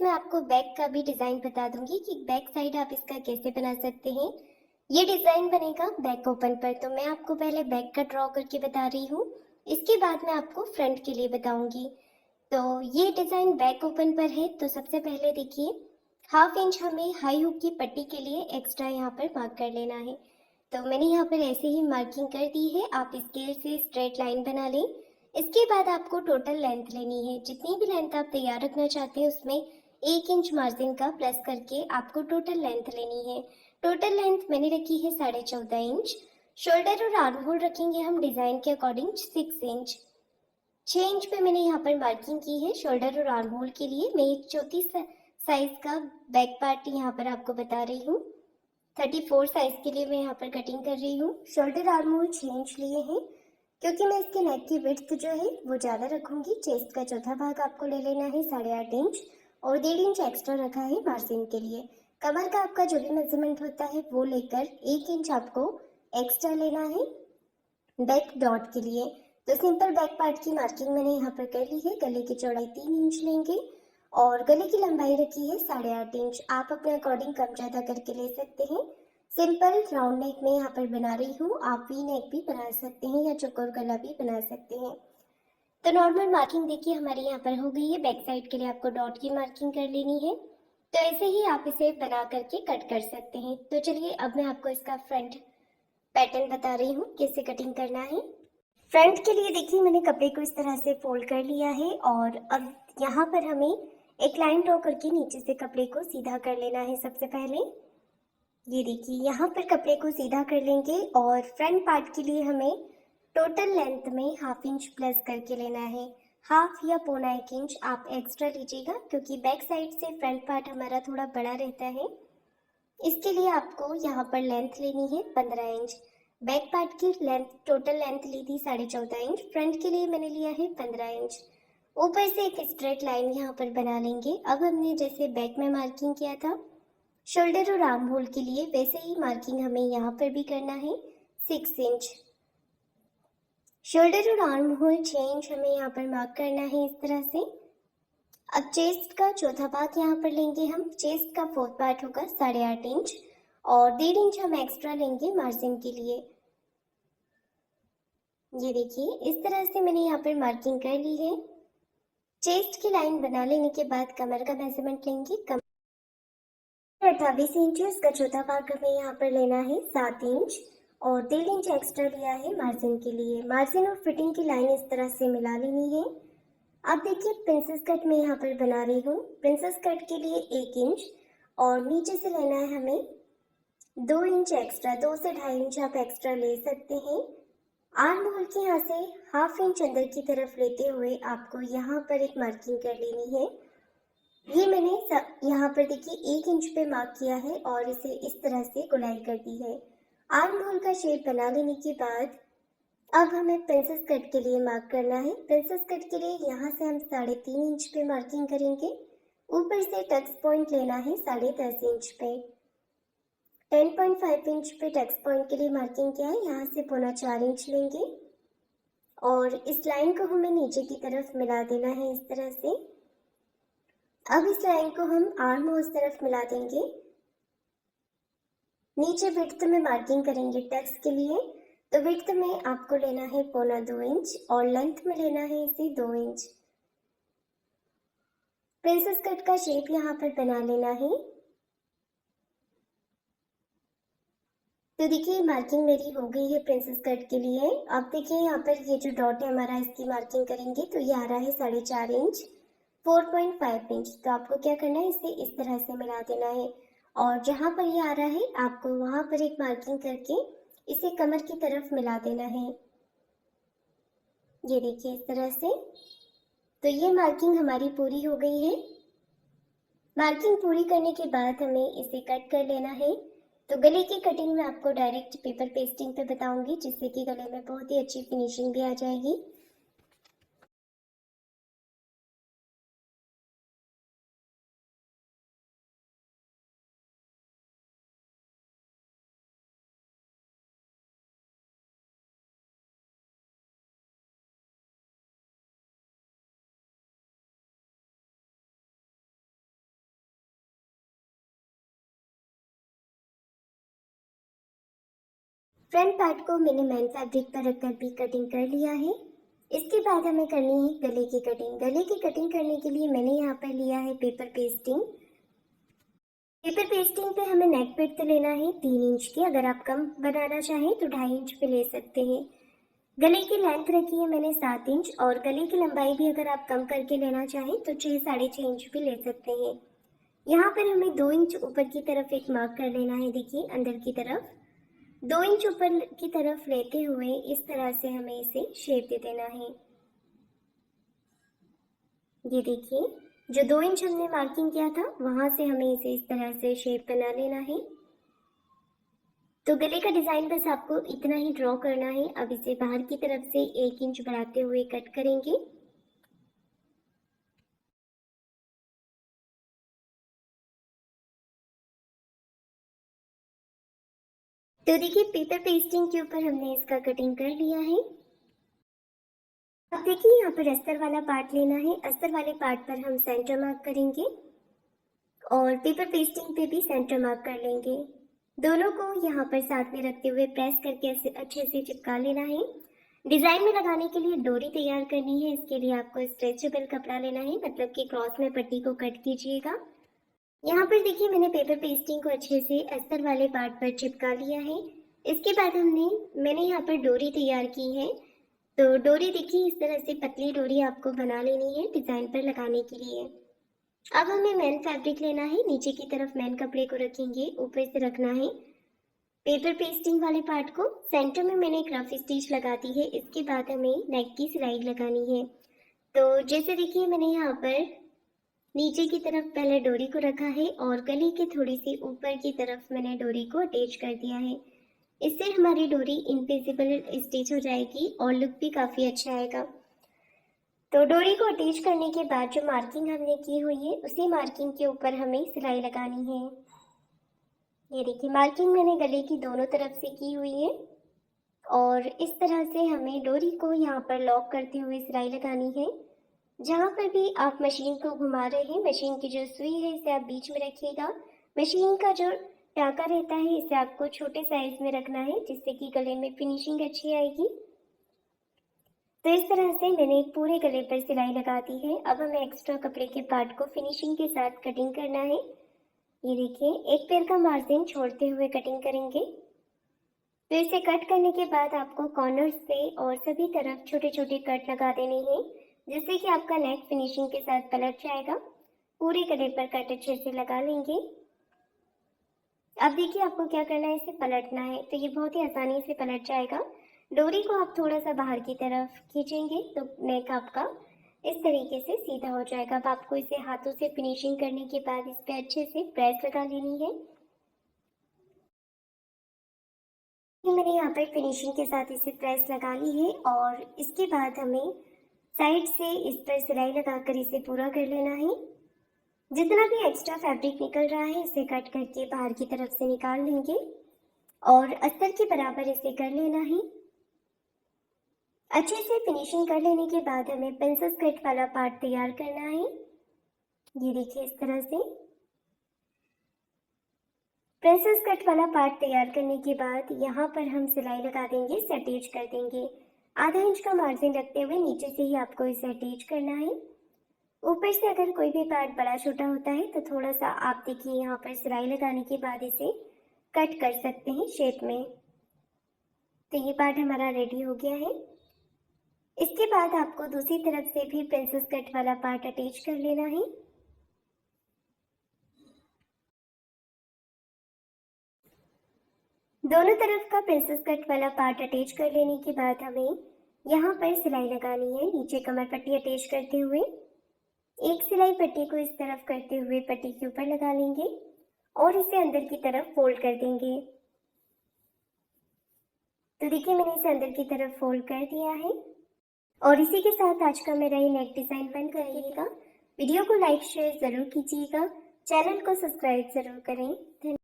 Friends मैं आपको back का भी डिज़ाइन बता दूंगी कि बैक साइड आप इसका कैसे बना सकते हैं। ये डिज़ाइन बनेगा बैक ओपन पर, तो मैं आपको पहले बैक का ड्रॉ करके बता रही हूँ। इसके बाद मैं आपको फ्रंट के लिए बताऊंगी। तो ये डिज़ाइन बैक ओपन पर है। तो सबसे पहले देखिए, 1/2 इंच हमें हाई हुक की पट्टी के लिए एक्स्ट्रा यहाँ पर मार्क कर लेना है। तो मैंने यहाँ पर ऐसे ही मार्किंग कर दी है। आप स्केल से स्ट्रेट लाइन बना लें। इसके बाद आपको टोटल लेंथ लेनी है। जितनी भी लेंथ आप तैयार रखना चाहते हैं उसमें 1 इंच मार्जिन का प्लस करके आपको टोटल लेंथ लेनी है। टोटल लेंथ मैंने रखी है 14.5 इंच। शोल्डर और आर्म होल रखेंगे हम डिजाइन के अकॉर्डिंग 6 इंच। 6 इंच पे मैंने यहाँ पर मार्किंग की है शोल्डर और आर्म होल के लिए। मैं एक चौथी साइज का बैक पार्ट यहाँ पर आपको बता रही हूँ। 34 साइज के लिए मैं यहाँ पर कटिंग कर रही हूँ। शोल्डर आर्म होल 6 इंच लिए हैं, क्योंकि मैं इसके नेक की विड्थ जो है वो ज़्यादा रखूंगी। चेस्ट का चौथा भाग आपको ले लेना है 8.5 इंच, और 1.5 इंच एक्स्ट्रा रखा है मार्जिन के लिए। कमर का आपका जो भी मेजरमेंट होता है वो लेकर 1 इंच आपको एक्स्ट्रा लेना है बैक डॉट के लिए। तो सिंपल बैक पार्ट की मार्किंग मैंने यहाँ पर कर ली है। गले की चौड़ाई 3 इंच लेंगे और गले की लंबाई रखी है 8.5 इंच। आप अपने अकॉर्डिंग कम ज़्यादा करके ले सकते हैं। सिंपल राउंड नेक में यहाँ पर बना रही हूँ। आप वी नेक भी बना सकते हैं या चौकोर गला भी बना सकते हैं। तो नॉर्मल मार्किंग देखिए हमारी यहाँ पर हो गई है। बैक साइड के लिए आपको डॉट की मार्किंग कर लेनी है। तो ऐसे ही आप इसे बना करके कट कर सकते हैं। तो चलिए अब मैं आपको इसका फ्रंट पैटर्न बता रही हूँ कैसे कटिंग करना है। फ्रंट के लिए देखिए मैंने कपड़े को इस तरह से फोल्ड कर लिया है, और अब यहाँ पर हमें एक लाइन ड्रॉ करके नीचे से कपड़े को सीधा कर लेना है। सबसे पहले ये देखिए यहाँ पर कपड़े को सीधा कर लेंगे, और फ्रंट पार्ट के लिए हमें टोटल लेंथ में 1/2 इंच प्लस करके लेना है। हाफ या 1.25 इंच आप एक्स्ट्रा लीजिएगा, क्योंकि बैक साइड से फ्रंट पार्ट हमारा थोड़ा बड़ा रहता है। इसके लिए आपको यहाँ पर लेंथ लेनी है 15 इंच। बैक पार्ट की लेंथ टोटल लेंथ ली थी 14.5 इंच। फ्रंट के लिए मैंने लिया है 15 इंच। ऊपर से एक स्ट्रेट लाइन यहाँ पर बना लेंगे। अब हमने जैसे बैक में मार्किंग किया था शोल्डर और आर्म होल के लिए, वैसे ही मार्किंग हमें यहाँ पर भी करना है 6 इंच। शोल्डर और आर्म होल 6 इंच हमें यहाँ पर मार्क करना है इस तरह से। अब चेस्ट का चौथा भाग यहाँ पर लेंगे हम। चेस्ट का फोर्थ पार्ट होगा 8.5 इंच, और 1.5 इंच हम एक्स्ट्रा लेंगे मार्जिन के लिए। ये देखिए इस तरह से मैंने यहाँ पर मार्किंग कर ली है। चेस्ट की लाइन बना लेने के बाद कमर का मेजरमेंट लेंगे। कमर 28 इंच है, उसका चौथा भाग हमें यहाँ पर लेना है 7 इंच, और 1.5 इंच एक्स्ट्रा लिया है मार्जिन के लिए। मार्जिन और फिटिंग की लाइन इस तरह से मिला लेनी है। अब देखिए प्रिंसेस कट मैं यहाँ पर बना रही हूँ। प्रिंसेस कट के लिए 1 इंच, और नीचे से लेना है हमें 2 इंच एक्स्ट्रा। 2 से 2.5 इंच आप एक्स्ट्रा ले सकते हैं। आर्म होल के यहाँ से 1/2 इंच अंदर की तरफ लेते हुए आपको यहाँ पर एक मार्किंग कर लेनी है। ये मैंने यहाँ पर देखिए 1 इंच पे मार्क किया है और इसे इस तरह से गोलाई कर दी है। आर्म होल का शेप बना लेने के बाद अब हमें प्रिंसेस कट के लिए मार्क करना है। प्रिंसेस कट के लिए यहाँ से हम 3.5 इंच पे मार्किंग करेंगे। ऊपर से टक्स पॉइंट लेना है 10.5 इंच पे। 10.5 इंच पे टक्स पॉइंट के लिए मार्किंग किया है। यहाँ से 4.25 इंच लेंगे, और इस लाइन को हमें नीचे की तरफ मिला देना है इस तरह से। अब इस लाइन को हम आर्म होल तरफ मिला देंगे। नीचे विड्थ में मार्किंग करेंगे टक्स के लिए। तो विड्थ में आपको लेना है 1.25 इंच, और लेंथ में लेना है इसे 2 इंच। प्रिंसेस कट का शेप यहाँ पर बना लेना है। तो देखिए मार्किंग मेरी हो गई है प्रिंसेस कट के लिए। अब देखिए यहाँ पर ये जो डॉट है हमारा, इसकी मार्किंग करेंगे। तो ये आ रहा है 4.5 इंच, 4.5 इंच। तो आपको क्या करना है, इसे इस तरह से मिला देना है, और जहाँ पर ये आ रहा है आपको वहां पर एक मार्किंग करके इसे कमर की तरफ मिला देना है। ये देखिए इस तरह से। तो ये मार्किंग हमारी पूरी हो गई है। मार्किंग पूरी करने के बाद हमें इसे कट कर लेना है। तो गले की कटिंग में आपको डायरेक्ट पेपर पेस्टिंग पे बताऊंगी, जिससे कि गले में बहुत ही अच्छी फिनिशिंग भी आ जाएगी। फ्रंट पार्ट को मैंने मेन फैब्रिक पर रखकर भी कटिंग कर लिया है। इसके बाद हमें करनी है गले की कटिंग। गले की कटिंग करने के लिए मैंने यहाँ पर लिया है पेपर पेस्टिंग। पेपर पेस्टिंग पे हमें नेक विड्थ लेना है 3 इंच की। अगर आप कम बनाना चाहें तो 2.5 इंच पे ले सकते हैं। गले की लेंथ रखी है मैंने 7 इंच और गले की लंबाई भी अगर आप कम करके लेना चाहें तो 6 साढ़े 6 इंच भी ले सकते हैं। यहाँ पर हमें 2 इंच ऊपर की तरफ एक मार्क कर लेना है। देखिए अंदर की तरफ 2 इंच ऊपर की तरफ लेते हुए इस तरह से हमें इसे शेप दे देना है। ये देखिए जो 2 इंच हमने मार्किंग किया था वहां से हमें इसे इस तरह से शेप बना लेना है। तो गले का डिजाइन बस आपको इतना ही ड्रॉ करना है। अब इसे बाहर की तरफ से 1 इंच बढ़ाते हुए कट करेंगे। तो देखिए पेपर पेस्टिंग के ऊपर हमने इसका कटिंग कर लिया है। अब देखिए यहाँ पर अस्तर वाला पार्ट लेना है। अस्तर वाले पार्ट पर हम सेंटर मार्क करेंगे और पेपर पेस्टिंग पे भी सेंटर मार्क कर लेंगे। दोनों को यहाँ पर साथ में रखते हुए प्रेस करके अच्छे से चिपका लेना है। डिजाइन में लगाने के लिए डोरी तैयार करनी है। इसके लिए आपको स्ट्रेचेबल कपड़ा लेना है, मतलब कि क्रॉस में पट्टी को कट कीजिएगा। यहाँ पर देखिए मैंने पेपर पेस्टिंग को अच्छे से अस्तर वाले पार्ट पर चिपका लिया है। इसके बाद मैंने यहाँ पर डोरी तैयार की है। तो डोरी देखिए इस तरह से पतली डोरी आपको बना लेनी है डिजाइन पर लगाने के लिए। अब हमें मेन फैब्रिक लेना है। नीचे की तरफ मेन कपड़े को रखेंगे, ऊपर से रखना है पेपर पेस्टिंग वाले पार्ट को। सेंटर में मैंने एक रफ स्टिच लगा दी है। इसके बाद हमें नेक की सिलाई लगानी है। तो जैसे देखिए मैंने यहाँ पर नीचे की तरफ पहले डोरी को रखा है और गले के थोड़ी सी ऊपर की तरफ मैंने डोरी को अटैच कर दिया है। इससे हमारी डोरी इनविजिबल स्टिच हो जाएगी और लुक भी काफी अच्छा आएगा। तो डोरी को अटैच करने के बाद जो मार्किंग हमने की हुई है उसी मार्किंग के ऊपर हमें सिलाई लगानी है। ये देखिए मार्किंग मैंने गले की दोनों तरफ से की हुई है और इस तरह से हमें डोरी को यहाँ पर लॉक करते हुए सिलाई लगानी है। जहाँ पर भी आप मशीन को घुमा रहे हैं, मशीन की जो सुई है इसे आप बीच में रखिएगा। मशीन का जो टाँका रहता है इसे आपको छोटे साइज में रखना है, जिससे कि गले में फिनिशिंग अच्छी आएगी। तो इस तरह से मैंने पूरे गले पर सिलाई लगा दी है। अब हमें एक्स्ट्रा कपड़े के पार्ट को फिनिशिंग के साथ कटिंग करना है। ये देखिए एक पैर का मार्जिन छोड़ते हुए कटिंग करेंगे। तो इसे कट करने के बाद आपको कॉर्नर से और सभी तरफ छोटे छोटे कट लगा देने हैं, जिससे कि आपका नेक फिनिशिंग के साथ पलट जाएगा। पूरे गले पर कट अच्छे से लगा लेंगे। अब देखिए आपको क्या करना है, इसे पलटना है। तो ये बहुत ही आसानी से पलट जाएगा। डोरी को आप थोड़ा सा बाहर की तरफ खींचेंगे तो नेक आपका इस तरीके से सीधा हो जाएगा। अब आपको इसे हाथों से फिनिशिंग करने के बाद इस पे अच्छे से प्रेस लगा लेनी है। मैंने यहाँ पर फिनिशिंग के साथ इसे प्रेस लगा ली है और इसके बाद हमें साइड से इस पर सिलाई लगाकर इसे पूरा कर लेना है। जितना भी एक्स्ट्रा फैब्रिक निकल रहा है इसे कट करके बाहर की तरफ से निकाल लेंगे और अस्तर के बराबर इसे कर लेना है। अच्छे से फिनिशिंग कर लेने के बाद हमें प्रिंसेस कट वाला पार्ट तैयार करना है। ये देखिए इस तरह से प्रिंसेस कट वाला पार्ट तैयार करने के बाद यहाँ पर हम सिलाई लगा देंगे, इसे अटैच कर देंगे। आधा इंच का मार्जिन रखते हुए नीचे से ही आपको इसे अटैच करना है। ऊपर से अगर कोई भी पार्ट बड़ा छोटा होता है तो थोड़ा सा आप देखिए यहाँ पर सिलाई लगाने के बाद इसे कट कर सकते हैं शेप में। तो ये पार्ट हमारा रेडी हो गया है। इसके बाद आपको दूसरी तरफ से भी प्रिंसेस कट वाला पार्ट अटैच कर लेना है। दोनों तरफ का प्रिंसेस कट वाला पार्ट अटैच कर लेने के बाद हमें यहाँ पर सिलाई लगानी है। नीचे कमर पट्टी अटैच करते हुए एक सिलाई पट्टी को इस तरफ करते हुए पट्टी के ऊपर लगा लेंगे और इसे अंदर की तरफ फोल्ड कर देंगे। तो देखिए मैंने इसे अंदर की तरफ फोल्ड कर दिया है और इसी के साथ आज का मेरा ये नेक डिजाइन बन करिएगा। वीडियो को लाइक शेयर जरूर कीजिएगा, चैनल को सब्सक्राइब जरूर करें।